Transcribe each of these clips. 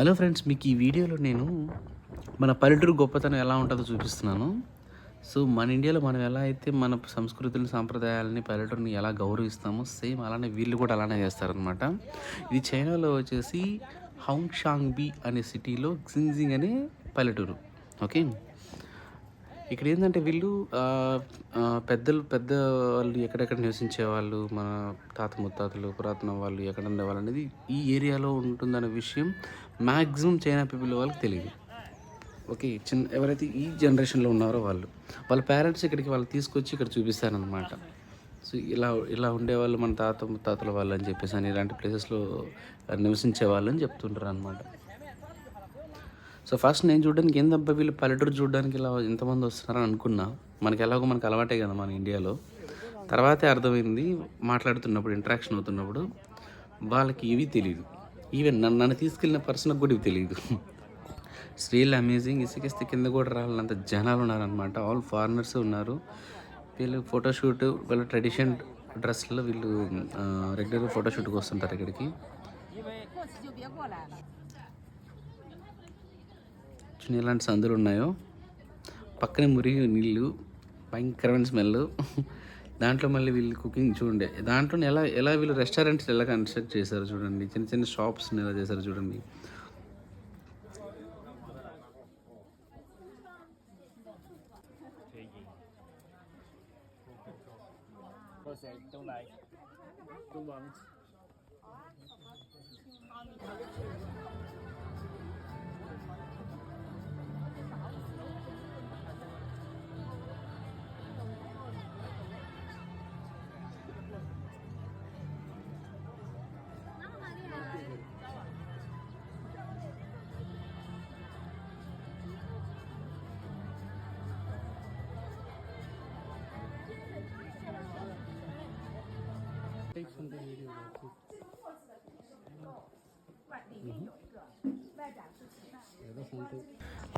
Hello friends, మీకు ఈ వీడియోలో నేను మన పల్లెటూరు గొప్పతనం ఎలా ఉంటుందో చూపిస్తున్నాను. సో మన ఇండియాలో మనం ఎలా అయితే మన సంస్కృతులు సాంప్రదాయాలని పల్లెటూరిని ఎలా గౌరవిస్తామో సేమ్ అలానే వీళ్ళు కూడా అలానే చేస్తారనమాట. ఇది చైనాలో వచ్చేసి హౌంగ్షాంగ్బి అనే సిటీలో జింజింగ్ అనే పల్లెటూరు. ఓకే, ఇక్కడ ఏంటంటే వీళ్ళు పెద్దవాళ్ళు ఎక్కడెక్కడ నివసించేవాళ్ళు, మన తాత ముత్తాతలు పురాతన వాళ్ళు ఎక్కడ ఉండేవాళ్ళు అనేది ఈ ఏరియాలో ఉంటుందనే విషయం మ్యాక్సిమం చైనా పీపుల్ వాళ్ళకి తెలియదు. ఓకే, ఎవరైతే ఈ జనరేషన్లో ఉన్నారో వాళ్ళ పేరెంట్స్ ఇక్కడికి వాళ్ళు తీసుకొచ్చి ఇక్కడ చూపిస్తారనమాట. సో ఇలా ఇలా ఉండేవాళ్ళు మన తాత ముత్తాతల వాళ్ళు అని చెప్పేసి అని ఇలాంటి ప్లేసెస్లో నివసించే వాళ్ళు అని చెప్తుంటారు అనమాట. సో ఫస్ట్ నేను చూడడానికి ఏందబ్బా వీళ్ళు పల్లెటూరు చూడడానికి ఇలా ఎంతమంది వస్తున్నారని అనుకున్నా. మనకు అలవాటే కదా మన ఇండియాలో. తర్వాతే అర్థమైంది, మాట్లాడుతున్నప్పుడు ఇంటరాక్షన్ అవుతున్నప్పుడు వాళ్ళకి ఇవి తెలియదు. ఈవెన్ నన్ను తీసుకెళ్ళిన పర్సన్కి కూడా ఇవి తెలియదు. Real amazing. ఇసుకేస్తే కింద కూడా రాలంత జనాలు ఉన్నారనమాట. ఆల్ ఫారినర్స్ ఉన్నారు. వీళ్ళు ఫోటోషూట్, వీళ్ళ ట్రెడిషన్ డ్రెస్లో వీళ్ళు రెగ్యులర్గా ఫోటోషూట్కి వస్తుంటారు ఇక్కడికి. ఎలాంటి సందులు ఉన్నాయో, పక్కనే మురిగి నీళ్ళు, భయంకరమైన స్మెల్. దాంట్లో మళ్ళీ వీళ్ళు కుకింగ్ చూడండి. దాంట్లో ఎలా వీళ్ళు రెస్టారెంట్స్ ఎలా కన్స్ట్రక్ట్ చేశారు చూడండి. చిన్న చిన్న షాప్స్ని ఎలా చేశారు చూడండి.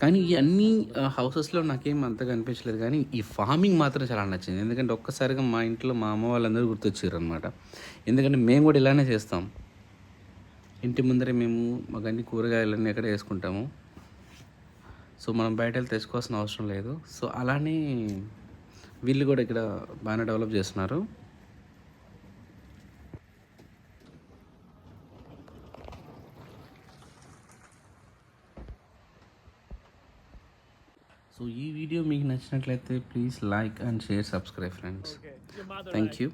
కానీ ఈ అన్ని హౌసెస్లో నాకేం అంతగా అనిపించలేదు, కానీ ఈ ఫార్మింగ్ మాత్రం చాలా నచ్చింది. ఎందుకంటే ఒక్కసారిగా మా ఇంట్లో మా అమ్మ వాళ్ళందరూ గుర్తొచ్చారు అనమాట. ఎందుకంటే మేము కూడా ఇలానే చేస్తాం. ఇంటి ముందరే మేము మాకన్నీ కూరగాయలన్నీ ఎక్కడ వేసుకుంటాము. సో మనం బయట వెళ్ళి తెచ్చుకోవాల్సిన అవసరం లేదు. సో అలానే వీళ్ళు కూడా ఇక్కడ బాగానే డెవలప్ చేస్తున్నారు. సో ఈ వీడియో మీకు నచ్చినట్లయితే please like and share, subscribe friends. Thank you.